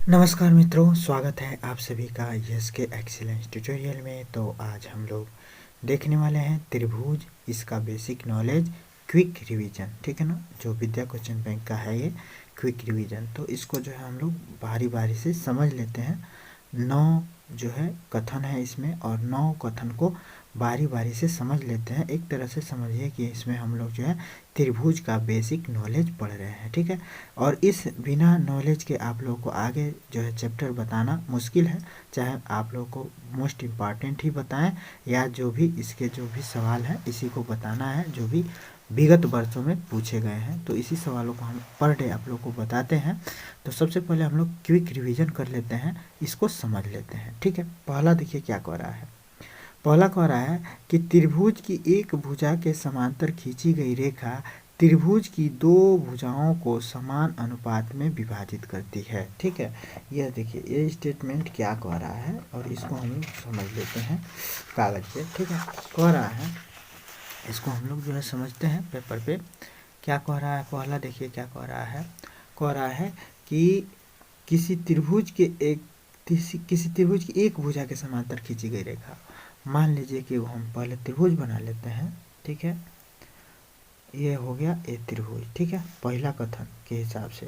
नमस्कार मित्रों, स्वागत है आप सभी का यस के एक्सीलेंस ट्यूटोरियल में। तो आज हम लोग देखने वाले हैं त्रिभुज, इसका बेसिक नॉलेज, क्विक रिवीजन। ठीक है ना, जो विद्या क्वेश्चन बैंक का है ये क्विक रिवीजन। तो इसको जो है हम लोग बारी बारी से समझ लेते हैं। 9 जो है कथन है इसमें, और 9 कथन को बारी बारी से समझ लेते हैं। एक तरह से समझिए कि इसमें हम लोग जो है त्रिभुज का बेसिक नॉलेज पढ़ रहे हैं। ठीक है, और इस बिना नॉलेज के आप लोगों को आगे जो है चैप्टर बताना मुश्किल है। चाहे आप लोगों को मोस्ट इम्पॉर्टेंट ही बताएं, या जो भी इसके जो भी सवाल हैं इसी को बताना है, जो भी विगत वर्षों में पूछे गए हैं। तो इसी सवालों को हम पर डे आप लोग को बताते हैं। तो सबसे पहले हम लोग क्विक रिवीजन कर लेते हैं, इसको समझ लेते हैं। ठीक है, पहला देखिए क्या कह रहा है। पहला कह रहा है कि त्रिभुज की एक भुजा के समांतर खींची गई रेखा त्रिभुज की दो भुजाओं को समान अनुपात में विभाजित करती है। ठीक है, यह देखिए ये स्टेटमेंट क्या कह रहा है, और इसको हम लोग समझ लेते हैं कागज पे। ठीक है, कह रहा है, इसको हम लोग जो है समझते हैं पेपर पे। क्या कह रहा है, पहला देखिए क्या कह रहा है कि किसी त्रिभुज की एक भुजा के समांतर खींची गई रेखा। मान लीजिए कि हम पहले त्रिभुज बना लेते हैं। ठीक है, ये हो गया ए त्रिभुज। ठीक है, पहला कथन के हिसाब से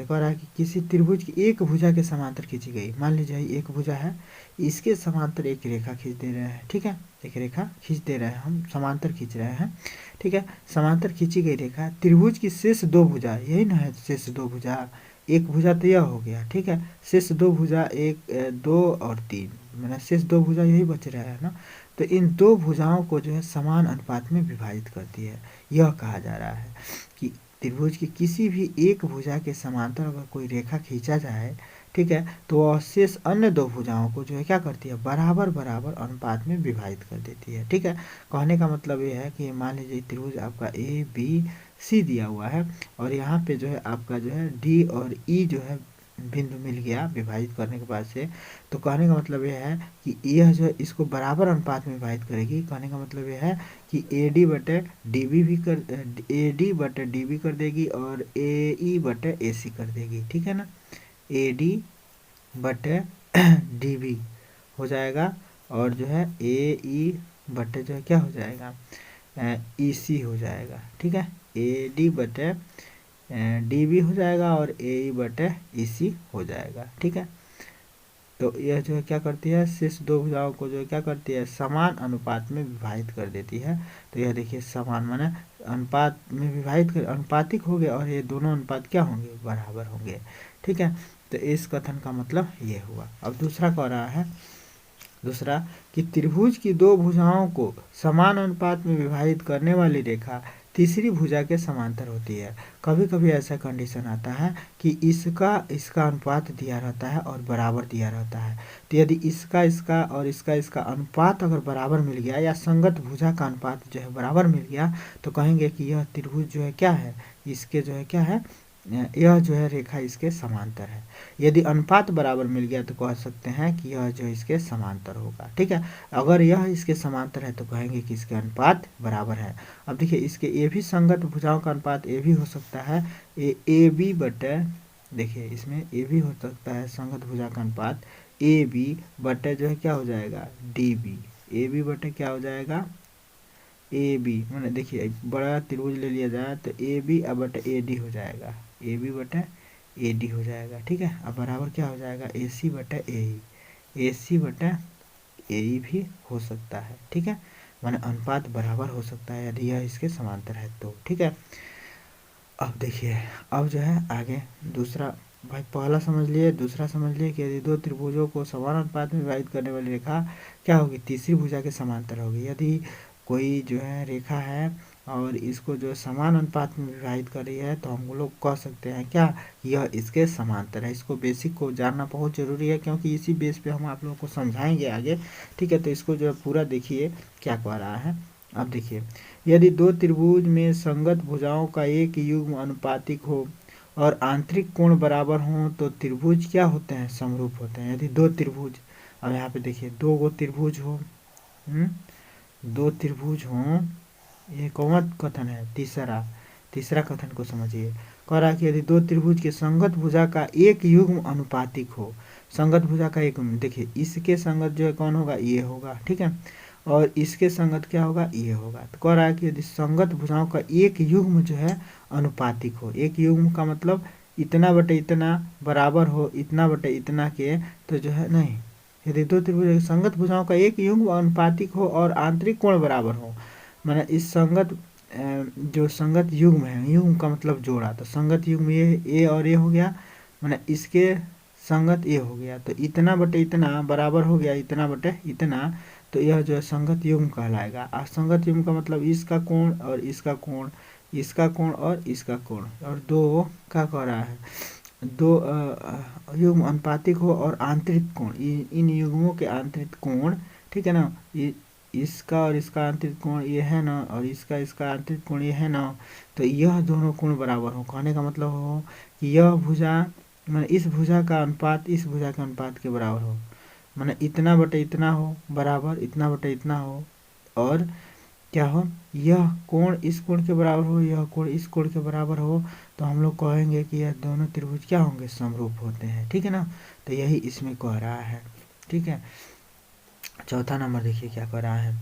कह रहा है कि किसी त्रिभुज की एक भुजा के समांतर खींची गई। मान लीजिए एक भुजा है, इसके समांतर एक रेखा खींच दे रहे हैं। ठीक है, एक रेखा खींच दे रहे हैं, हम समांतर खींच रहे हैं। ठीक है, समांतर खींची गई रेखा त्रिभुज की शेष दो भुजा, यही ना है शेष दो भुजा। एक भुजा तो यह हो गया। ठीक है, शेष दो भुजा, एक, दो और तीन, मैंने शेष दो भुजा यही बच रहा है ना। तो इन दो भुजाओं को जो है समान अनुपात में विभाजित करती है। यह कहा जा रहा है कि त्रिभुज की किसी भी एक भुजा के समांतर अगर कोई रेखा खींचा जाए, ठीक है, तो वह शेष अन्य दो भुजाओं को जो है क्या करती है, बराबर बराबर अनुपात में विभाजित कर देती है। ठीक है, कहने का मतलब ये है कि मान लीजिए त्रिभुज आपका ए बी सी दिया हुआ है, और यहाँ पे जो है आपका जो है डी और ई जो है बिंदु मिल गया विभाजित करने के बाद से। तो कहने का मतलब यह है कि यह जो है इसको बराबर अनुपात में विभाजित करेगी। कहने का मतलब यह है कि ए डी बटे डी बी भी कर ए डी बटे डी बी कर देगी, और ए ई बटे ए सी कर देगी। ठीक है ना, ए डी बटे डी बी हो जाएगा, और जो है ए ई बटे जो है क्या हो जाएगा, ई सी हो जाएगा। ठीक है, ए डी बटे डी बी हो जाएगा, और ए ई बटे ई सी हो जाएगा। ठीक है, तो यह जो है क्या करती है, शेष दो भुजाओं को जो है क्या करती है, समान अनुपात में विभाजित कर देती है। तो यह देखिए समान माने अनुपात में विभाजित कर अनुपातिक हो गए, और ये दोनों अनुपात क्या होंगे, बराबर होंगे। ठीक है, तो इस कथन का मतलब ये हुआ। अब दूसरा कह रहा है, दूसरा कि त्रिभुज की दो भुजाओं को समान अनुपात में विभाजित करने वाली रेखा तीसरी भुजा के समांतर होती है। कभी कभी ऐसा कंडीशन आता है कि इसका अनुपात दिया रहता है और बराबर दिया रहता है। तो यदि इसका और इसका अनुपात अगर बराबर मिल गया, या संगत भुजा का अनुपात जो है बराबर मिल गया, तो कहेंगे कि यह त्रिभुज जो है क्या है, इसके जो है क्या है, यह जो है रेखा इसके समांतर है। यदि अनुपात बराबर मिल गया तो कह सकते हैं कि यह जो इसके समांतर होगा। ठीक है, अगर यह इसके समांतर है तो कहेंगे कि इसके अनुपात बराबर है। अब देखिए इसके ए भी संगत भुजाओं का अनुपात ए भी हो सकता है, ए बी बटे, देखिए इसमें ए भी हो सकता है संगत भुजा का अनुपात ए बी बटे जो है क्या हो जाएगा, डी बी। ए बी बटे क्या हो जाएगा, ए बी, मैंने देखिए बड़ा त्रिभुज ले लिया जाए तो ए बी अब बटे ए डी हो जाएगा, ए बी बटे ए डी हो जाएगा। ठीक है, अब बराबर क्या हो जाएगा, ए सी बटे ए सी बटे ए भी हो सकता है। ठीक है, माने अनुपात बराबर हो सकता है यदि यह इसके समांतर है तो। ठीक है, अब देखिए, अब जो है आगे दूसरा, भाई पहला समझ लिए, दूसरा समझ लिए कि यदि दो त्रिभुजों को समान अनुपात में विभाजित करने वाली रेखा क्या होगी, तीसरी भुजा के समांतर होगी। यदि कोई जो है रेखा है और इसको जो समान अनुपात में विभाजित कर रही है, तो हम लोग कह सकते हैं क्या, यह इसके समांतर है। इसको बेसिक को जानना बहुत जरूरी है, क्योंकि इसी बेस पे हम आप लोगों को समझाएंगे आगे। ठीक है, तो इसको जो है पूरा देखिए क्या कह रहा है। अब देखिए, यदि दो त्रिभुज में संगत भुजाओं का एक युग्म अनुपातिक हो और आंतरिक कोण बराबर हो तो त्रिभुज क्या होते हैं, समरूप होते हैं। यदि दो त्रिभुज, अब यहाँ पे देखिए दो गो त्रिभुज हो, दो त्रिभुज हो, ये कौन कथन है, तीसरा कथन को समझिए। कह रहा है कि यदि दो त्रिभुज के संगत भुजा का एक युग्म अनुपातिक हो, संगत भुजा का एक, देखिए इसके संगत जो है कौन होगा, ये होगा, ठीक है, और इसके संगत क्या होगा, ये होगा। तो कह रहा है कि यदि संगत भुजाओं का एक युग्म जो है अनुपातिक हो, एक युग्म का मतलब इतना बटे इतना बराबर हो, इतना बटे इतना के, तो जो है नहीं, यदि दो त्रिभुज संगत भुजाओं का एक युग्म अनुपातिक हो और आंतरिक कोण बराबर हो, माने इस संगत जो संगत युग्म है, युग्म का मतलब जोड़ा, तो संगत युग्म ये और ये हो गया, माने इसके संगत ये हो गया, तो इतना बटे इतना बराबर हो गया इतना बटे इतना, तो यह जो है संगत युग्म कहलाएगा। असंगत युग्म का मतलब इसका कोण और इसका कोण, इसका कोण और इसका कोण, और दो क्या कह रहा है, दो युग्म अनुपातिक हो और आंतरिक कोण, इन युग्मों के आंतरिक कोण, ठीक है ना, इसका और इसका आंतरिक कोण ये है ना, और इसका आंतरिक कोण ये है ना, तो यह दोनों कोण बराबर हो। कहने का मतलब हो कि यह भुजा माने इस भुजा का अनुपात इस भुजा के अनुपात के बराबर हो, माने इतना बटे इतना हो बराबर, इतना बटे इतना हो, और क्या हो, यह कोण इस कोण के बराबर हो, यह कोण इस कोण के बराबर हो, तो हम लोग कहेंगे कि यह दोनों त्रिभुज क्या होंगे, समरूप होते हैं, ठीक है ना। तो यही इसमें कह रहा है, ठीक है। चौथा नंबर देखिए क्या कह रहा है,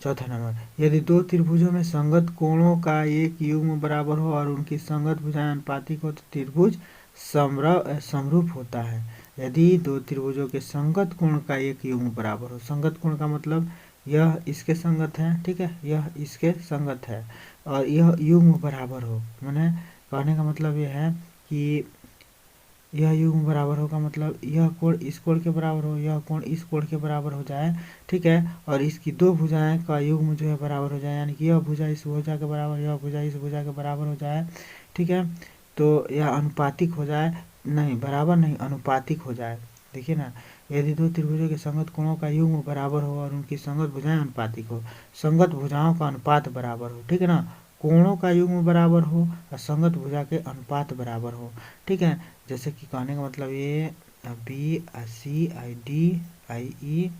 चौथा नंबर, यदि दो त्रिभुजों में संगत कोणों का एक युग्म बराबर हो और उनकी संगत भुजाएं अनुपातिक हो तो त्रिभुज समरूप होता है। यदि दो त्रिभुजों के संगत कोण का एक युग्म बराबर हो, संगत कोण का मतलब यह इसके संगत है, ठीक है, यह इसके संगत है, और यह युग्म बराबर हो, मैंने कहने का मतलब यह है कि यह युग्म बराबर होगा, मतलब यह कोण इस कोण के बराबर हो, यह कोण इस कोण के बराबर हो जाए, ठीक है, और इसकी दो भुजाएं का युग्म जो है बराबर हो जाए, यानी कि यह भुजा इस भुजा के बराबर, यह भुजा इस भुजा के बराबर हो जाए, ठीक है, तो यह अनुपातिक हो जाए, नहीं बराबर नहीं अनुपातिक हो जाए। देखिए ना, यदि दो त्रिभुजों के संगत कोणों का युग्म बराबर हो और उनकी संगत भुजाएं अनुपातिक हो, संगत भुजाओं का अनुपात बराबर हो, ठीक है ना, कोणों का युग्म बराबर हो और संगत भुजा के अनुपात बराबर हो, ठीक है, जैसे कि कहने का मतलब ये B C I D I E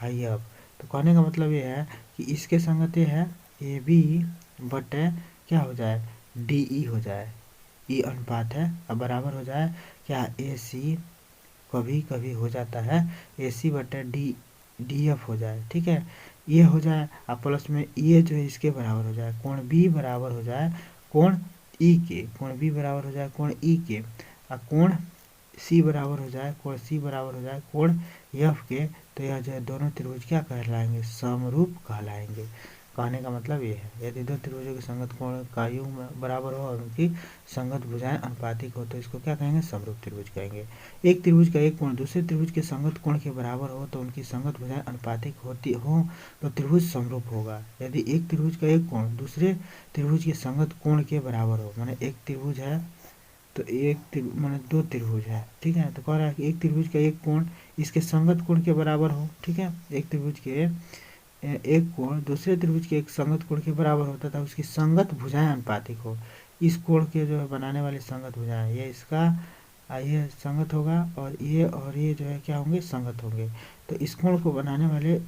I F, तो कहने का मतलब ये है कि इसके संगत ये है ए बी बटे क्या हो जाए, डी ई हो जाए, ई अनुपात है, अब बराबर हो जाए क्या, ए सी कभी कभी हो जाता है ए सी बटे डी एफ हो जाए, ठीक है, ये हो जाए, अब प्लस में ये जो है इसके बराबर हो जाए, कोण बी बराबर हो जाए कोण ई के, कोण बी बराबर हो जाए कोण ई के, और कोण सी बराबर हो जाए, कोण सी बराबर हो जाए कोण एफ के, तो यह जो है दोनों त्रिभुज क्या कहलाएंगे, समरूप कहलाएंगे। कहने का मतलब ये है, यदि दो त्रिभुजों के संगत कोण का युग्म बराबर हो और उनकी संगत भुजाएं अनुपातिक हो तो इसको क्या कहेंगे, समरूप त्रिभुज कहेंगे। एक त्रिभुज का एक कोण दूसरे त्रिभुज के संगत कोण के बराबर हो तो उनकी संगत भुजाएं अनुपातिक होती हो तो त्रिभुज समरूप होगा। यदि एक त्रिभुज का एक कोण दूसरे त्रिभुज के संगत कोण के बराबर हो, माने एक त्रिभुज है तो एक माने दो त्रिभुज है, ठीक है, तो कह रहा है कि एक त्रिभुज का एक कोण इसके संगत कोण के बराबर हो, ठीक है, एक त्रिभुज के एक कोण दूसरे त्रिभुज के एक संगत कोण के बराबर होता था, उसकी संगत भुजाएं अनुपातिक हो, इस कोण के जो है बनाने वाली संगत भुजाएं, ये इसका ये संगत होगा और ये जो है क्या होंगे, संगत होंगे, तो इस कोण को बनाने वाले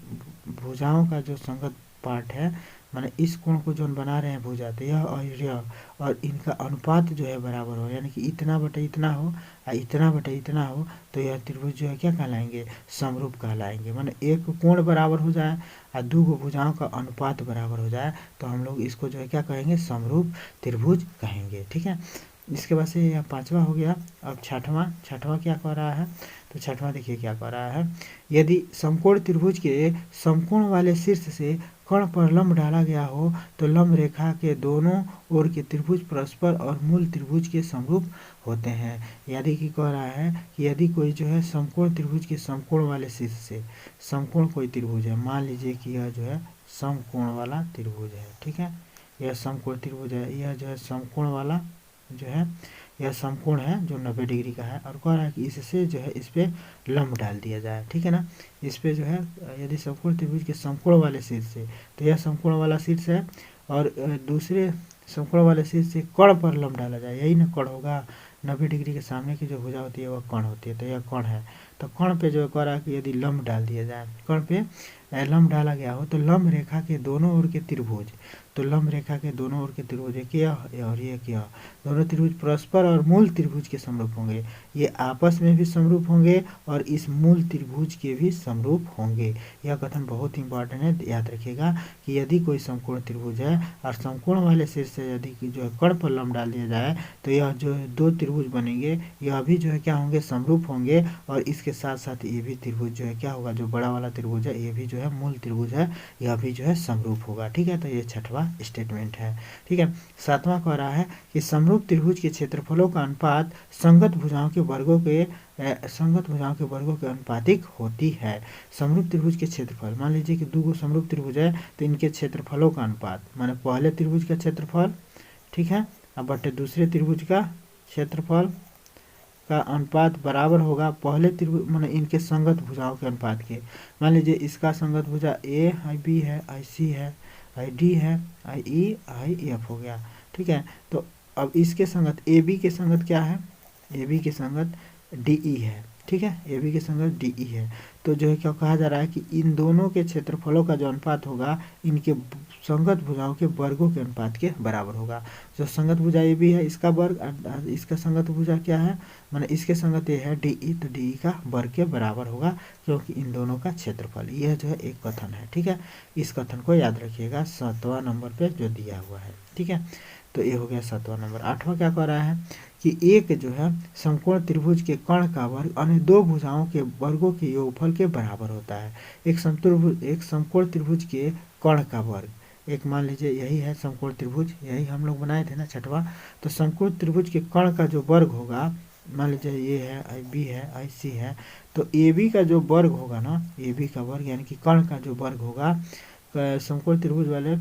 भुजाओं का जो संगत पार्ट है, माने इस कोण को जो बना रहे हैं भुजा, तो यह और इनका अनुपात जो है बराबर हो, यानी कि इतना बटे इतना हो और इतना बटे इतना हो, तो यह त्रिभुज जो है क्या कहलाएंगे, समरूप कहलाएंगे। माने एक कोण बराबर हो जाए और दो भुजाओं का अनुपात बराबर हो जाए तो हम लोग इसको जो है क्या कहेंगे, समरूप त्रिभुज कहेंगे, ठीक है। इसके बाद से यह पांचवा हो गया। अब छठवां क्या कह रहा है, तो छठवां देखिए क्या कह रहा है, यदि समकोण त्रिभुज के समकोण वाले शीर्ष से कर्ण पर लंब डाला गया हो तो लंब रेखा के दोनों ओर के त्रिभुज परस्पर और मूल त्रिभुज के समरूप होते हैं। यदि कि कह रहा है कि यदि कोई जो है समकोण त्रिभुज के समकोण वाले शीर्ष से, समकोण कोई त्रिभुज है, मान लीजिए कि यह जो है समकोण वाला त्रिभुज है, ठीक है, यह समकोण त्रिभुज है, यह जो है समकोण वाला जो है यह समकोण है जो 90 डिग्री का है, और कह रहा है कि इससे जो है इस पर लंब डाल दिया जाए, ठीक है ना, इस पे जो है यदि समकोण त्रिभुज के समकोण वाले शीर्ष से, तो यह समकोण वाला शीर्ष है और दूसरे समकोण वाले शीर्ष से कर्ण पर लंब डाला जाए, यही ना कर्ण होगा, 90 डिग्री के सामने की जो भुजा होती है वह कर्ण होती है, तो यह कर्ण है, तो कर्ण पे जो कह रहा है कि यदि लंब डाल दिया जाए, कर्ण पे लंब डाला गया हो तो लंब रेखा के दोनों ओर के त्रिभुज, तो लंब रेखा के दोनों ओर के त्रिभुज एक यह और एक यह, दोनों त्रिभुज परस्पर और मूल त्रिभुज के समरूप होंगे। ये आपस में भी समरूप होंगे और इस मूल त्रिभुज के भी समरूप होंगे। यह कथन बहुत इंपॉर्टेंट है, याद रखिएगा कि यदि कोई समकोण त्रिभुज है और समकोण वाले शीर्ष से यदि जो है कर्ण पर लंब डाल दिया जाए तो यह जो दो त्रिभुज बनेंगे यह भी जो है क्या होंगे, समरूप होंगे। और इसके साथ साथ ये भी त्रिभुज जो है क्या होगा, जो बड़ा वाला त्रिभुज है ये भी जो है मूल त्रिभुज है, यह भी जो है समरूप होगा। ठीक है, तो ये छठवां स्टेटमेंट है। ठीक है, सातवां कह रहा है कि समरूप त्रिभुज के क्षेत्रफलों का अनुपात संगत भुजाओं के वर्गों के अनुपातिक होती है। समरूप त्रिभुज के क्षेत्रफल, मान लीजिए कि दो समरूप त्रिभुज है तो इनके क्षेत्रफलों का अनुपात, माने पहले त्रिभुज का क्षेत्रफल, ठीक है, अब बटे दूसरे त्रिभुज का क्षेत्रफल का अनुपात बराबर होगा पहले त्रिभुज माने इनके संगत भुजाओं के अनुपात के। मान लीजिए इसका संगत भुजा ए आई बी है, आई सी है, आई डी है, आई ई आई एफ हो गया। ठीक है, तो अब इसके संगत ए बी के संगत क्या है, ए बी के संगत डी ई है। ठीक है, ए बी के संगत डी ई है। तो जो है क्या कहा जा रहा है कि इन दोनों के क्षेत्रफलों का जो अनुपात होगा इनके संगत भुजाओं के वर्गों के अनुपात के बराबर होगा। जो संगत भुजा ए बी है इसका वर्ग, इसका संगत भुजा क्या है, माने इसके संगत ए है डी ई, तो डी ई का वर्ग के बराबर होगा क्योंकि इन दोनों का क्षेत्रफल। यह जो है एक कथन है। ठीक है, इस कथन को याद रखिएगा 7वां नंबर पे जो दिया हुआ है। ठीक है, तो ये हो गया 7वां नंबर। 8वां क्या कह रहा है कि एक जो है समकोण त्रिभुज के कर्ण का वर्ग अन्य दो भुजाओं के वर्गों के योगफल के बराबर होता है। एक समकोण त्रिभुज के कर्ण का वर्ग, एक मान लीजिए यही है समकोण त्रिभुज, यही हम लोग बनाए थे ना छठवां। तो समकोण त्रिभुज के कर्ण का जो वर्ग होगा, मान लीजिए ये है आई बी है, आई सी है, तो ए बी का जो वर्ग होगा ना, ए बी का वर्ग यानी कि कर्ण का जो वर्ग होगा समकोण त्रिभुज वाले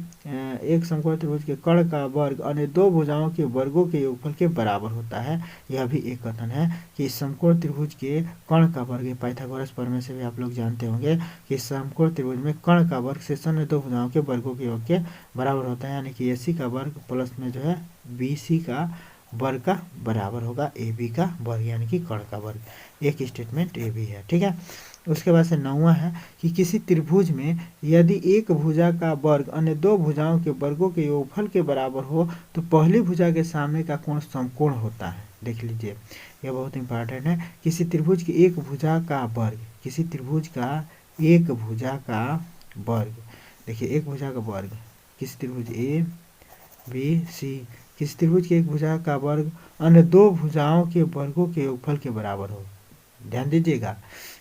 एक समकोण त्रिभुज के कर्ण का वर्ग अन्य दो भुजाओं के वर्गों के योगफल के बराबर होता है। यह भी एक कथन है कि समकोण त्रिभुज के कर्ण का वर्ग, पाइथागोरस प्रमेय से भी आप लोग जानते होंगे कि समकोण त्रिभुज में कर्ण का वर्ग शेष अन्य दो भुजाओं के वर्गों के योग के बराबर होता है, यानी कि ए सी का वर्ग प्लस में जो है बी सी का वर्ग का बराबर होगा ए बी का वर्ग, यानी कि कर्ण का वर्ग। एक स्टेटमेंट ए बी है। ठीक है, उसके बाद से 9वां है कि किसी त्रिभुज में यदि एक भुजा का वर्ग अन्य दो भुजाओं के वर्गों के योगफल के बराबर हो तो पहली भुजा के सामने का कोण समकोण होता है। देख लीजिए, यह बहुत इंपॉर्टेंट है। किसी त्रिभुज की एक भुजा का वर्ग, किसी त्रिभुज का एक भुजा का वर्ग, देखिए एक भुजा का वर्ग, किसी त्रिभुज ए बी सी, किसी त्रिभुज की एक भुजा का वर्ग अन्य दो भुजाओं के वर्गों के योगफल के बराबर हो। ध्यान दीजिएगा,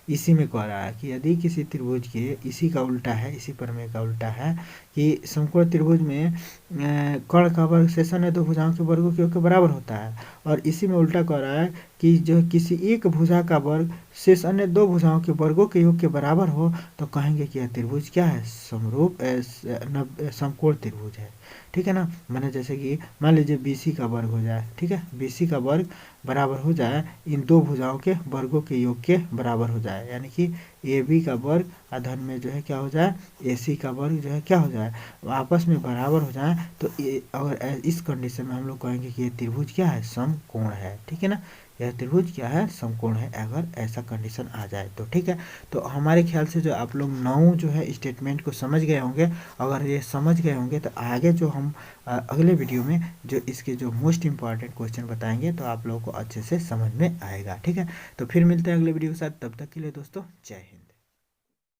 इसी में कह रहा है कि यदि किसी त्रिभुज के, इसी का उल्टा है, इसी प्रमेय का उल्टा है कि समकोण त्रिभुज में कर्ण का वर्ग शेष अन्य दो भुजाओं के वर्गों के योग के बराबर होता है, और इसी में उल्टा कह रहा है कि जो किसी एक भुजा का वर्ग शेष अन्य दो भुजाओं के वर्गों के योग के बराबर हो तो कहेंगे कि यह त्रिभुज क्या है, समरूप समकोण त्रिभुज है। ठीक है ना, माने जैसे कि मान लीजिए बी सी का वर्ग हो जाए, ठीक है, बी सी का वर्ग बराबर हो जाए इन दो भुजाओं के वर्गों के योग के बराबर हो जाए, यानी कि ए बी का वर्ग अधन में जो है क्या हो जाए, ए सी का वर्ग जो है क्या हो जाए, आपस में बराबर हो जाए। तो अगर इस कंडीशन में हम लोग कहेंगे कि ये त्रिभुज क्या है, समकोण है। ठीक है ना, यह त्रिभुज क्या है, समकोण है, अगर ऐसा कंडीशन आ जाए तो। ठीक है, तो हमारे ख्याल से जो आप लोग 9 जो है स्टेटमेंट को समझ गए होंगे। अगर ये समझ गए होंगे तो आगे जो हम अगले वीडियो में जो इसके जो मोस्ट इंपॉर्टेंट क्वेश्चन बताएंगे तो आप लोगों को अच्छे से समझ में आएगा। ठीक है, तो फिर मिलते हैं अगले वीडियो के साथ, तब तक के लिए दोस्तों जय हिंद।